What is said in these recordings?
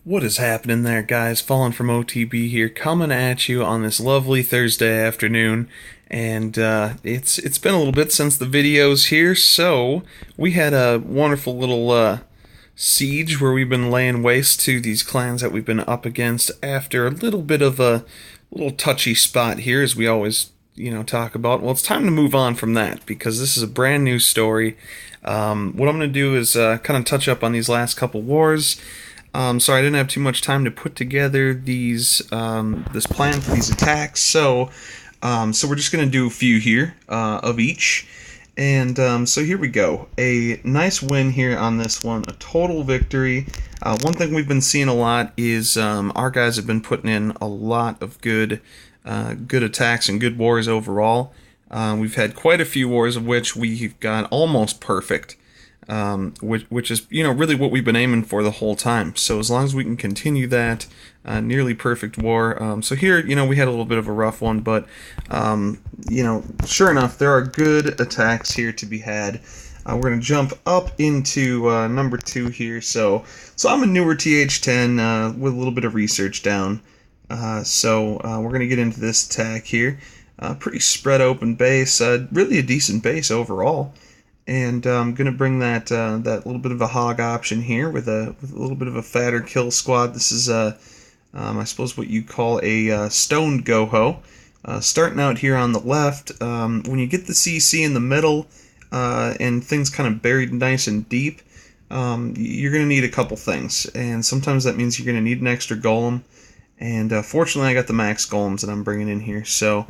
What is happening there, guys? Fallen from OTB here, coming at you on this lovely Thursday afternoon, and it's been a little bit since the videos here. So we had a wonderful little siege where we've been laying waste to these clans that we've been up against after a little bit of a little touchy spot here, as we always talk about. Well, it's time to move on from that because this is a brand new story. What I'm going to do is kind of touch up on these last couple wars. Sorry, I didn't have too much time to put together this plan for these attacks. So we're just gonna do a few here of each, and so here we go. A nice win here on this one, a total victory. One thing we've been seeing a lot is our guys have been putting in a lot of good attacks and good wars overall. We've had quite a few wars of which we've got almost perfect. Which is really what we've been aiming for the whole time. So as long as we can continue that nearly perfect war. So here we had a little bit of a rough one, but sure enough, there are good attacks here to be had. We're gonna jump up into number 2 here. So I'm a newer TH10 with a little bit of research down. We're gonna get into this attack here. Pretty spread open base, really a decent base overall. And I'm going to bring that little bit of a hog option here with a little bit of a fatter kill squad. This is, I suppose, what you call a stoned goho. Starting out here on the left, when you get the CC in the middle and things kind of buried nice and deep, you're going to need a couple things. And sometimes that means you're going to need an extra golem. And fortunately, I got the max golems that I'm bringing in here. So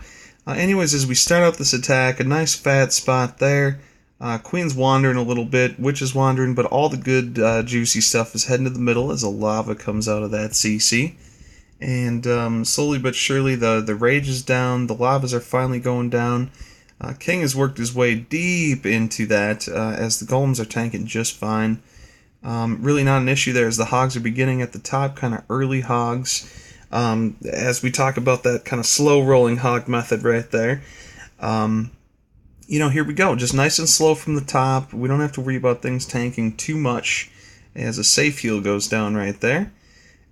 anyways, as we start out this attack, a nice fat spot there. Queen's wandering a little bit, Witch is wandering, but all the good juicy stuff is heading to the middle as a lava comes out of that CC. And slowly but surely the rage is down, the lavas are finally going down. King has worked his way deep into that as the golems are tanking just fine. Really not an issue there as the hogs are beginning at the top, kind of early hogs. As we talk about that kind of slow rolling hog method right there. Here we go. Just nice and slow from the top. We don't have to worry about things tanking too much as a safe heal goes down right there.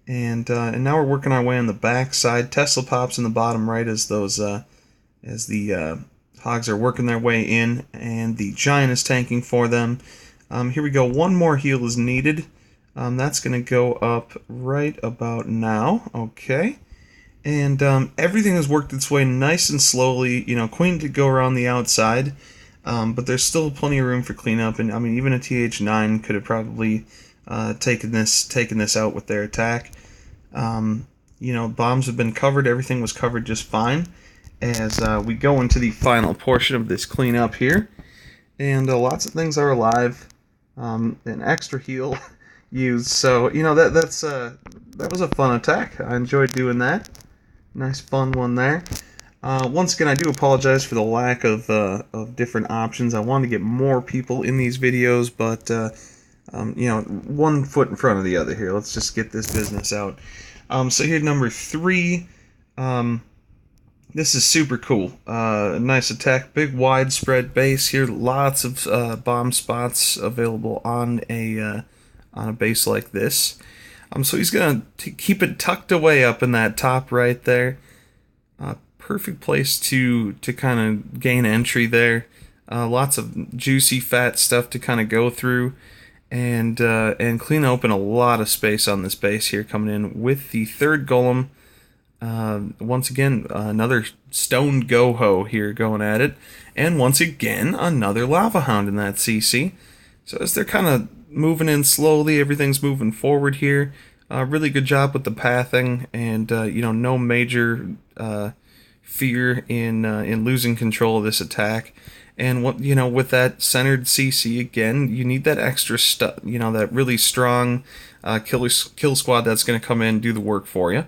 And now we're working our way on the back side. Tesla pops in the bottom right as the hogs are working their way in, and the giant is tanking for them. Here we go. One more heal is needed. That's going to go up right about now. Okay. And everything has worked its way nice and slowly. Queen did go around the outside, but there's still plenty of room for cleanup. And I mean, even a TH9 could have probably taken this out with their attack. Bombs have been covered. Everything was covered just fine. As we go into the final portion of this cleanup here, and lots of things are alive. An extra heal used. So that was a fun attack. I enjoyed doing that. Nice fun one there. Once again, I do apologize for the lack of different options. I wanted to get more people in these videos, but one foot in front of the other here. Let's just get this business out. So here, number 3. This is super cool. Nice attack, big widespread base here. Lots of bomb spots available on a base like this. So he's going to keep it tucked away up in that top right there. Perfect place to kind of gain entry there. Lots of juicy fat stuff to kind of go through and clean open a lot of space on this base here, coming in with the third golem. Once again, another stoned goho here going at it. And once again, another lava hound in that CC. So as they're kind of moving in slowly, everything's moving forward here. Really good job with the pathing, and no major fear in losing control of this attack. And with that centered CC again, you need that extra stuff, that really strong kill squad that's going to come in and do the work for you.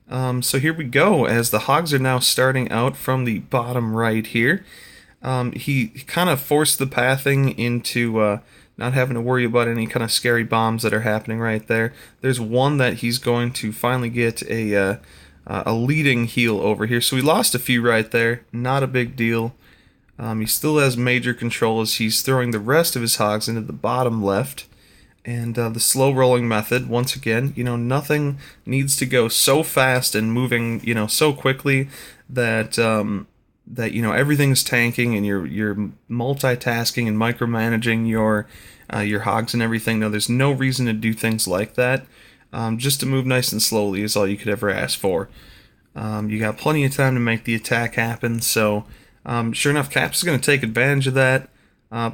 So here we go, as the hogs are now starting out from the bottom right here. He kind of forced the pathing into not having to worry about any kind of scary bombs that are happening right there. There's one that he's going to finally get a leading heal over here. So we lost a few right there. Not a big deal. He still has major control as he's throwing the rest of his hogs into the bottom left. And the slow rolling method, once again, nothing needs to go so fast and moving, so quickly that everything's tanking and you're multitasking and micromanaging your hogs and everything. No, there's no reason to do things like that. Just to move nice and slowly is all you could ever ask for. You got plenty of time to make the attack happen, so sure enough, Caps is going to take advantage of that.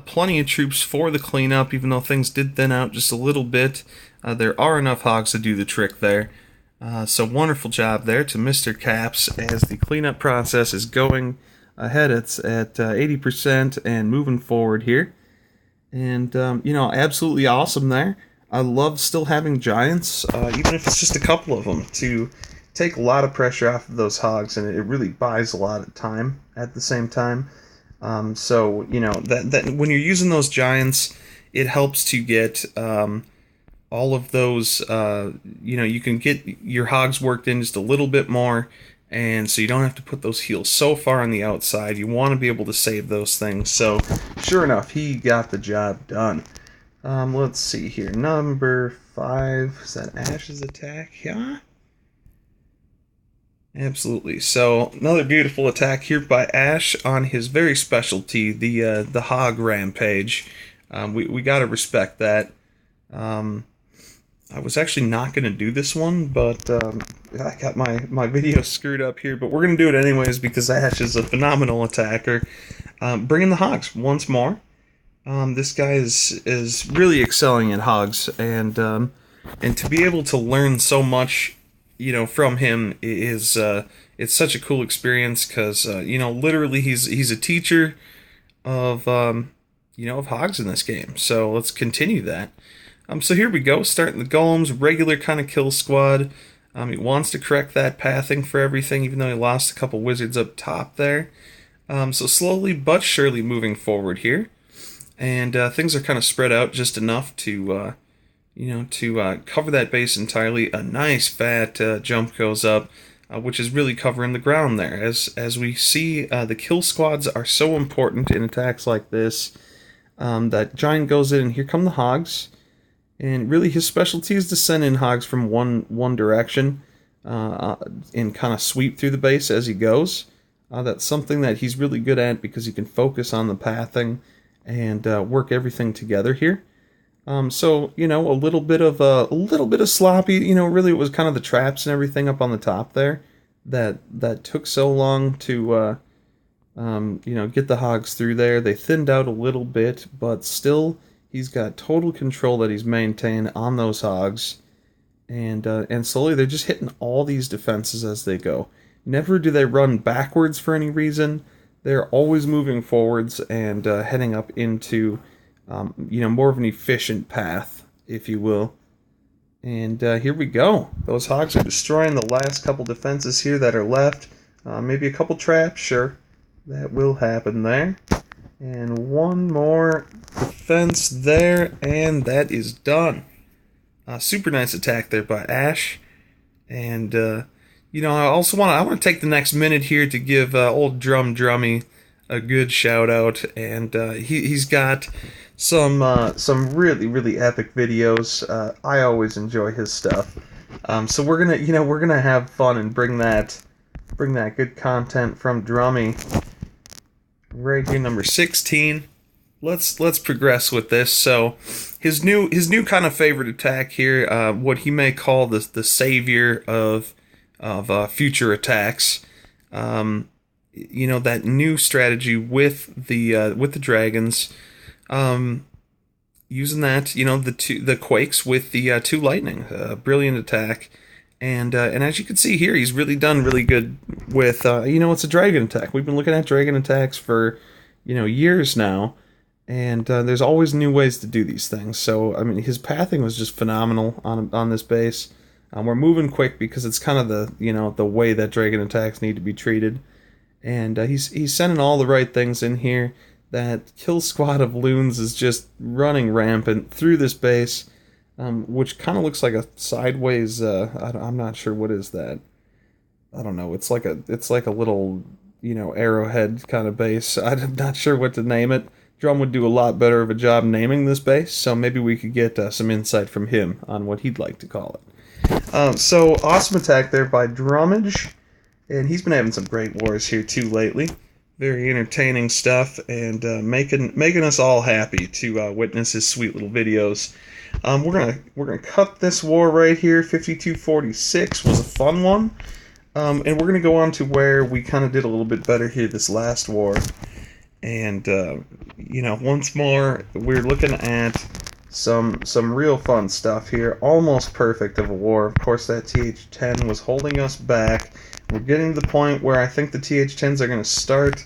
Plenty of troops for the cleanup, even though things did thin out just a little bit. There are enough hogs to do the trick there. So wonderful job there to Mr. Caps as the cleanup process is going ahead. It's at 80% and moving forward here. And, absolutely awesome there. I love still having giants, even if it's just a couple of them, to take a lot of pressure off of those hogs, and it really buys a lot of time at the same time. So that when you're using those giants, it helps to get all of those. You can get your hogs worked in just a little bit more, and so you don't have to put those heels so far on the outside. You want to be able to save those things. So sure enough, he got the job done. Let's see here. Number 5, is that Ash's attack? Yeah. Absolutely. So another beautiful attack here by Ash on his very specialty, the hog rampage. We gotta respect that. I was actually not gonna do this one, but I got my video screwed up here. But we're gonna do it anyways because Ash is a phenomenal attacker. Bringing the hogs once more. This guy is really excelling at hogs, and to be able to learn so much, from him is it's such a cool experience because literally he's a teacher of of hogs in this game. So let's continue that. So here we go, starting the golems, regular kind of kill squad. He wants to correct that pathing for everything, even though he lost a couple wizards up top there. So slowly but surely moving forward here, and things are kind of spread out just enough to cover that base entirely. A nice fat jump goes up, which is really covering the ground there. As we see, the kill squads are so important in attacks like this. That giant goes in, and here come the hogs. And really, his specialty is to send in hogs from one direction and kind of sweep through the base as he goes. That's something that he's really good at because he can focus on the pathing and work everything together here. So a little bit of sloppy. Really, it was kind of the traps and everything up on the top there that took so long to get the hogs through there. They thinned out a little bit, but still, he's got total control that he's maintained on those hogs, and slowly they're just hitting all these defenses as they go. Never do they run backwards for any reason. They're always moving forwards and heading up into more of an efficient path, if you will. And here we go. Those hogs are destroying the last couple defenses here that are left. Maybe a couple traps, sure. That will happen there. And one more defense there, and that is done. Super nice attack there by Ash. And, I also want to take the next minute here to give old Drummy a good shout out. And he's got some really, really epic videos. I always enjoy his stuff. So we're gonna have fun and bring that good content from Drummy right here, number 16. Let's progress with this. So his new kind of favorite attack here, what he may call the savior of future attacks. That new strategy with the dragons. Using that, the quakes with the 2 lightning, brilliant attack, and as you can see here, he's really done really good with it's a dragon attack. We've been looking at dragon attacks for years now, and there's always new ways to do these things. So I mean, his pathing was just phenomenal on this base. We're moving quick because it's kind of the way that dragon attacks need to be treated, and he's sending all the right things in here. That kill squad of loons is just running rampant through this base, which kind of looks like a sideways. I'm not sure what is that. I don't know. It's like a little arrowhead kind of base. I'm not sure what to name it. Drum would do a lot better of a job naming this base, so maybe we could get some insight from him on what he'd like to call it. So awesome attack there by Drummage, and he's been having some great wars here too lately. Very entertaining stuff, and making us all happy to witness his sweet little videos. We're gonna cut this war right here. 5246 was a fun one, and we're gonna go on to where we kind of did a little bit better here this last war. And you know, once more we're looking at some real fun stuff here. Almost perfect of a war. Of course, that TH10 was holding us back. We're getting to the point where I think the TH10s are going to start.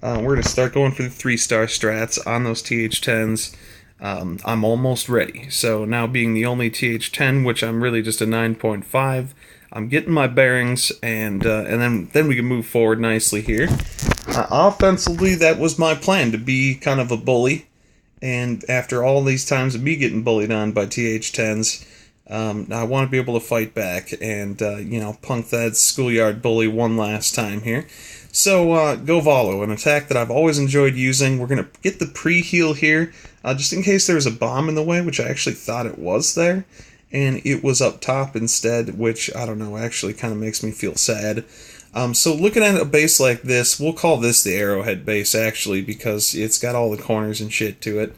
We're going to start going for the 3-star strats on those TH10s. I'm almost ready. So now, being the only TH10, which I'm really just a 9.5, I'm getting my bearings, and then we can move forward nicely here. Offensively, that was my plan, to be kind of a bully. And after all these times of me getting bullied on by TH10s, I want to be able to fight back and, you know, punk that schoolyard bully one last time here. So, Go Valo, an attack that I've always enjoyed using. We're going to get the pre-heal here, just in case there was a bomb in the way, which I actually thought it was there. And it was up top instead, which, I don't know, actually kind of makes me feel sad. So looking at a base like this, we'll call this the Arrowhead base, actually, because it's got all the corners and shit to it.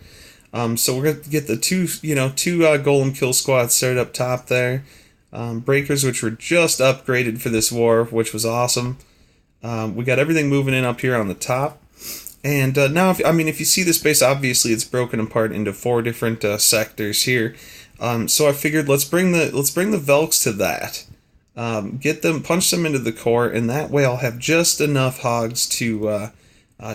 So we're going to get the two Golem kill squads started up top there. Breakers, which were just upgraded for this war, which was awesome. We got everything moving in up here on the top. And now, if you see this base, obviously it's broken apart into 4 different sectors here. So I figured let's bring the Velks to that. Get them, punch them into the core, and that way I'll have just enough hogs to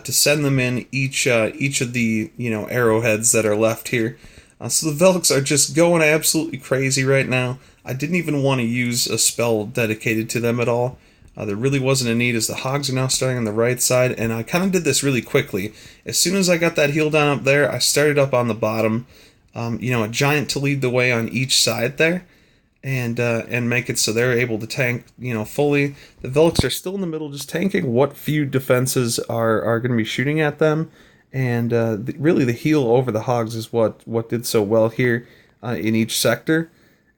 send them in each of the arrowheads that are left here. So the Velks are just going absolutely crazy right now. I didn't even want to use a spell dedicated to them at all. There really wasn't a need, as the hogs are now starting on the right side, and I kind of did this really quickly. As soon as I got that heal down up there, I started up on the bottom. A giant to lead the way on each side there. And make it so they're able to tank, fully. The Velks are still in the middle, just tanking what few defenses are going to be shooting at them. And really the heal over the hogs is what did so well here in each sector.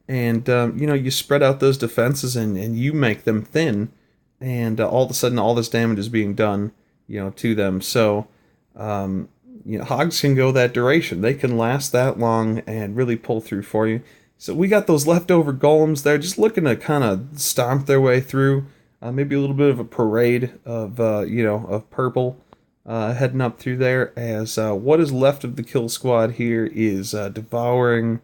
And, you spread out those defenses and you make them thin. And all of a sudden all this damage is being done, to them. So, hogs can go that duration. They can last that long and really pull through for you. So we got those leftover golems there, just looking to kind of stomp their way through. Maybe a little bit of a parade of, of purple heading up through there, as what is left of the kill squad here is devouring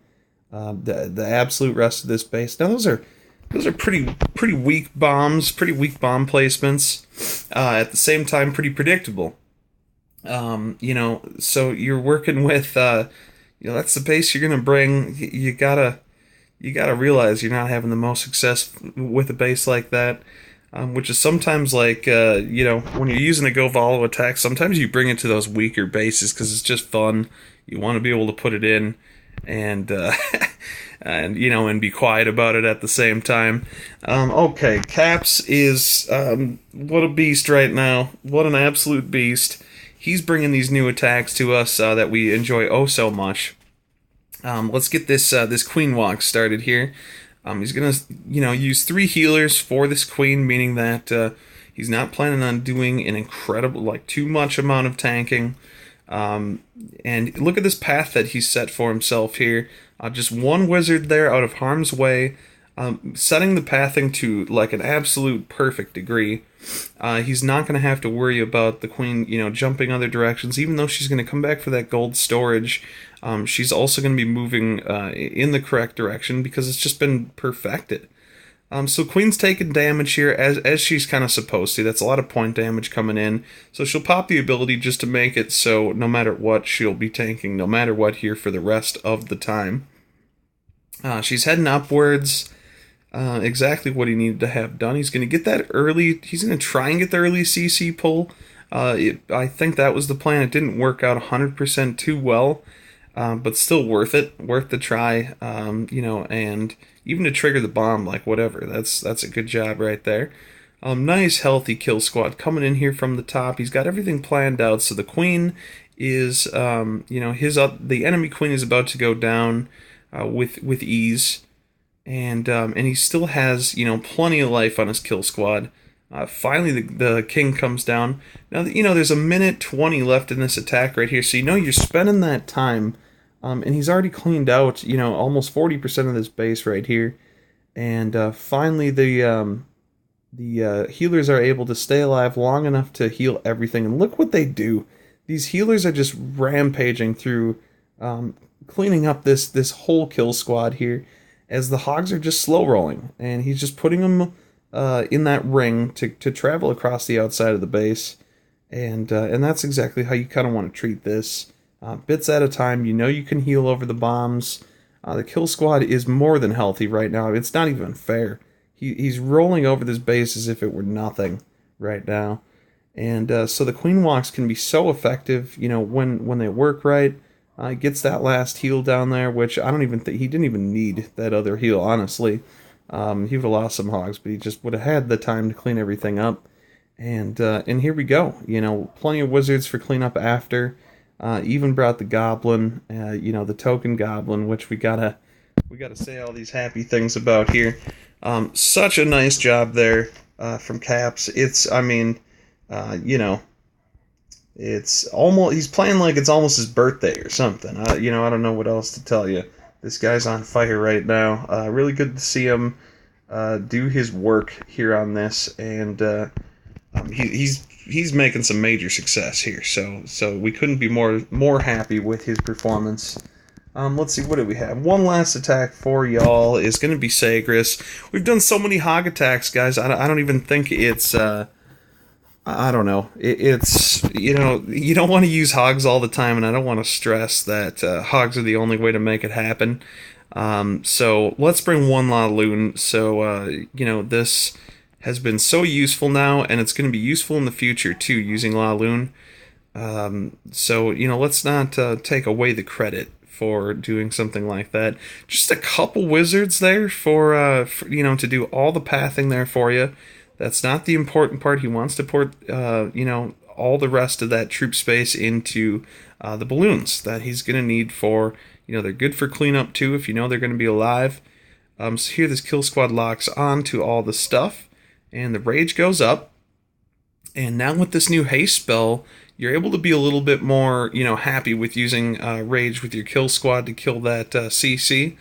the absolute rest of this base. Now those are pretty weak bombs, pretty weak bomb placements. At the same time, pretty predictable. So you're working with, that's the base you're gonna bring. You gotta realize you're not having the most success with a base like that, which is sometimes like, when you're using a Go Valo attack, sometimes you bring it to those weaker bases because it's just fun. You want to be able to put it in and and be quiet about it at the same time. Okay, Caps is what a beast right now. What an absolute beast. He's bringing these new attacks to us that we enjoy oh so much. Let's get this Queen Walk started here. He's gonna, use 3 healers for this Queen, meaning that he's not planning on doing an incredible, too much amount of tanking. And look at this path that he's set for himself here. Just 1 wizard there out of harm's way, setting the pathing to an absolute perfect degree. He's not going to have to worry about the Queen, jumping other directions, even though she's going to come back for that gold storage. She's also going to be moving in the correct direction because it's just been perfected. So Queen's taking damage here as she's kind of supposed to. That's a lot of point damage coming in. So she'll pop the ability just to make it so no matter what, she'll be tanking no matter what here for the rest of the time. She's heading upwards. Exactly what he needed to have done. He's going to get that early. He's going to try and get the early CC pull. I think that was the plan. It didn't work out 100% too well, but still worth it. Worth the try. And even to trigger the bomb, whatever. That's a good job right there. Nice healthy kill squad coming in here from the top. He's got everything planned out. So the Queen is, the enemy queen is about to go down with ease, and he still has plenty of life on his kill squad. Finally, the king comes down. Now, there's a minute 20 left in this attack right here, so you're spending that time, and he's already cleaned out, almost 40% of this base right here. And finally, the healers are able to stay alive long enough to heal everything. And look what they do. These healers are just rampaging through, cleaning up this whole kill squad here, as the hogs are just slow rolling, and he's just putting them in that ring to travel across the outside of the base, and that's exactly how you kind of want to treat this. Bits at a time. You can heal over the bombs. The kill squad is more than healthy right now. It's not even fair. He's rolling over this base as if it were nothing right now, and so the queen walks can be so effective. When they work right. Gets that last heal down there, which I don't even think he didn't even need that other heal, honestly. He would have lost some hogs, but he just would have had the time to clean everything up. And here we go. Plenty of wizards for cleanup after. Even brought the goblin, the token goblin, which we gotta say all these happy things about here. Such a nice job there from Caps. It's almost, he's playing like it's almost his birthday or something. I don't know what else to tell you. This guy's on fire right now. Really good to see him do his work here on this, and he's making some major success here. So we couldn't be more happy with his performance. Let's see, what do we have? One last attack for y'all is going to be Sagris. We've done so many hog attacks, guys. I don't even think it's... I don't know. It's, you don't want to use hogs all the time, and I don't want to stress that hogs are the only way to make it happen. So let's bring one La Lune. So, this has been so useful now, and it's going to be useful in the future, too, using La Lune. So, let's not take away the credit for doing something like that. Just a couple wizards there for to do all the pathing there for you. That's not the important part. He wants to port, all the rest of that troop space into the balloons that he's going to need for, they're good for cleanup too if they're going to be alive. So here this kill squad locks on to all the stuff, and the rage goes up. And now with this new haste spell, you're able to be a little bit more, happy with using rage with your kill squad to kill that CC.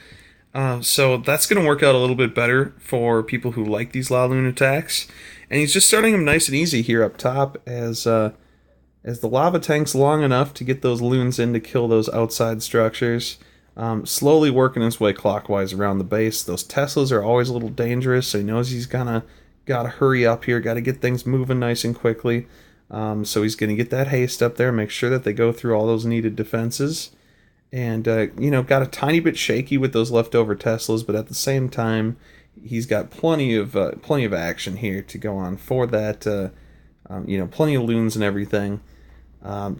So that's going to work out a little bit better for people who like these La Lune attacks. And he's just starting them nice and easy here up top as the lava tank's long enough to get those loons in to kill those outside structures. Slowly working his way clockwise around the base. Those Teslas are always a little dangerous, so he knows he's got to hurry up here, got to get things moving nice and quickly. So he's going to get that haste up there, make sure that they go through all those needed defenses. And, got a tiny bit shaky with those leftover Teslas, but at the same time, he's got plenty of action here to go on for that, plenty of loons and everything.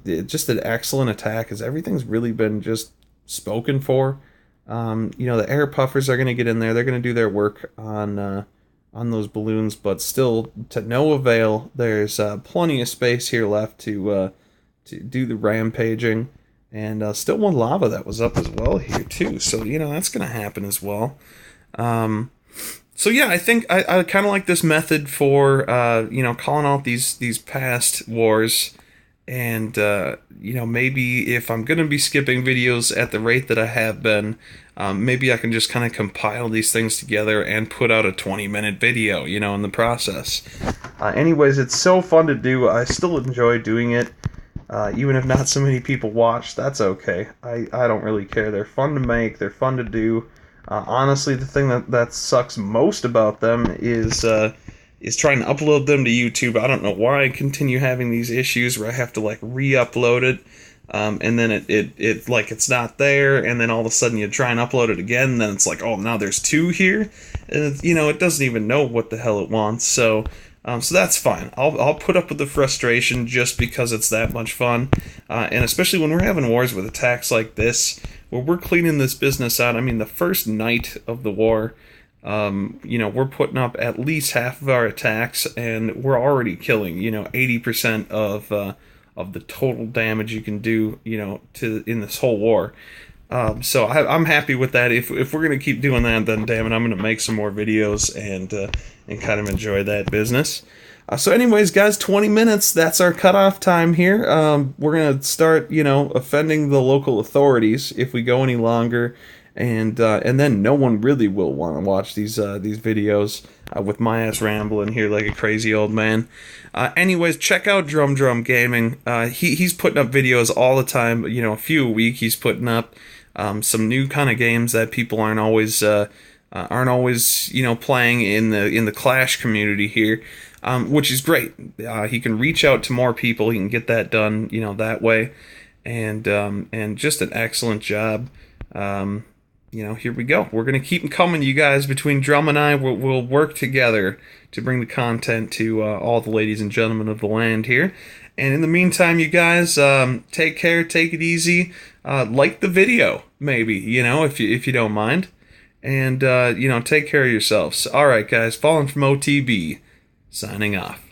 Just an excellent attack, as everything's really been just spoken for. The air puffers are going to get in there. They're going to do their work on those balloons, but still to no avail. There's plenty of space here left to do the rampaging. And still one lava that was up as well here too. So, that's going to happen as well. So yeah, I think I kind of like this method for, calling out these past wars. And, maybe if I'm going to be skipping videos at the rate that I have been, maybe I can just kind of compile these things together and put out a 20-minute video, in the process. Anyways, it's so fun to do. I still enjoy doing it. Even if not so many people watch, that's okay. I don't really care. They're fun to make. They're fun to do. Honestly, the thing that sucks most about them is trying to upload them to YouTube. I don't know why I continue having these issues where I have to re-upload it, and then it like it's not there, and then all of a sudden you try and upload it again, and then it's like, oh, now there's two here, and it doesn't even know what the hell it wants. So that's fine. I'll put up with the frustration just because it's that much fun, and especially when we're having wars with attacks like this, where we're cleaning this business out. I mean, the first night of the war, we're putting up at least half of our attacks, and we're already killing, 80% of of the total damage you can do, in this whole war. So I'm happy with that. If we're gonna keep doing that, then damn it, I'm gonna make some more videos and kind of enjoy that business. So anyways, guys, 20 minutes, that's our cutoff time here. We're going to start, offending the local authorities if we go any longer. And then no one really will want to watch these videos with my ass rambling here like a crazy old man. Anyways, check out Drum Gaming. He's putting up videos all the time, a few a week. He's putting up some new kind of games that people aren't always playing in the Clash community here. Which is great. He can reach out to more people. He can get that done, that way, and just an excellent job. Here we go. We're gonna keep them coming, you guys. Between Drum and I, we'll work together to bring the content to all the ladies and gentlemen of the land here. And in the meantime, you guys, take care, take it easy. Like the video, maybe, if you don't mind, and take care of yourselves. All right, guys. Fallen from OTB. Signing off.